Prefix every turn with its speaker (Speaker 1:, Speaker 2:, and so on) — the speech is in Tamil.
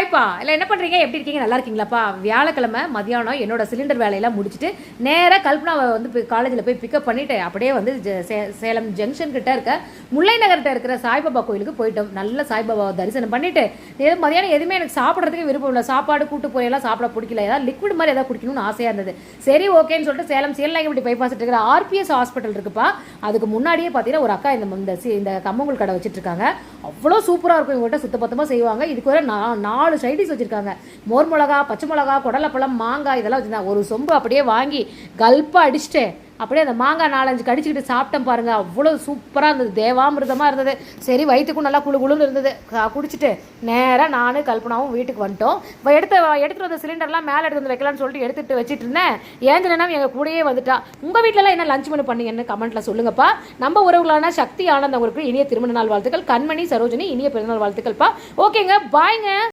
Speaker 1: ஹாய்ப்பா இல்லை என்ன பண்ணுறீங்க, எப்படி இருக்கீங்க, நல்லா இருக்கீங்களாப்பா? வியாழக்கிழமை மதியானம் என்னோட சிலிண்டர் வேலையெல்லாம் முடிச்சுட்டு நேராக கல்பனாவை வந்து காலேஜில் போய் பிக்கப் பண்ணிவிட்டு அப்படியே வந்து சேலம் ஜங்ஷன் கிட்ட இருக்க முல்லை நகர்கிட்ட இருக்கிற சாய்பாபா கோயிலுக்கு போயிட்டோம். நல்ல சாய்பாபாவை தரிசனம் பண்ணிவிட்டு மதியானம் எதுவுமே எனக்கு சாப்பிட்றதுக்கு விருப்பம் இல்லை. சாப்பாடு கூட்டு போயெல்லாம் சாப்பிட பிடிக்கல. ஏதாவது லிக்விட் மாதிரி ஏதாவது குடிக்கணும்னு ஆசையாக இருந்தது. சரி ஓகேன்னு சொல்லிட்டு சேலம் சீலநாயகப்பட்டி பைபாஸ் இருக்கிற ஆர்பிஎஸ் ஹாஸ்பிட்டல் இருக்குப்பா, அதுக்கு முன்னாடியே பார்த்தீங்கன்னா ஒரு அக்கா இந்த கம்மங்கூழ் கடை வச்சுட்டு இருக்காங்க. அவ்வளோ சூப்பராக இருக்கும். இவங்கள்ட்ட சுத்தபத்தமாக செய்வாங்க. இதுக்கு வர 4 சைடிஸ் வச்சுருக்காங்க. மோர் மிளகா, பச்சை மிளகா, குடலைப்பழம், மாங்காய் இதெல்லாம் வச்சுருந்தாங்க. ஒரு சொம்பு அப்படியே வாங்கி கல்ப்பாக அடிச்சுட்டு அப்படியே அந்த மாங்காய் 4-5 கடிச்சிக்கிட்டு சாப்பிட்டேன் பாருங்கள். அவ்வளோ சூப்பராக இருந்தது, தேவாமிர்தமாக இருந்தது. சரி வயிற்றுக்கும் நல்லா குழுன்னு இருந்தது. குடிச்சிட்டு நேராக நானும் கல்பனாவும் வீட்டுக்கு வந்துட்டோம். இப்போ எடுத்துகிட்டு வந்த சிலிண்டர்லாம் மேலே எடுத்து வந்து வைக்கலான்னு சொல்லிட்டு எடுத்துகிட்டு வச்சுட்டு இருந்தேன். ஏந்தினா எங்கள் கூடயே வந்துட்டா. உங்கள் வீட்டிலலாம் என்ன லஞ்ச் மெனு பண்ணீங்கன்னு கமெண்ட்டில் சொல்லுங்கப்பா. நம்ம உறவுகளான சக்தி ஆனந்த் அவங்களுக்கு இனிய திருமண நாள் வாழ்த்துக்கள். கண்மணி சரோஜினி இனிய பிறந்தநாள் வாழ்த்துக்கள்ப்பா. ஓகேங்க, பாய்ங்க.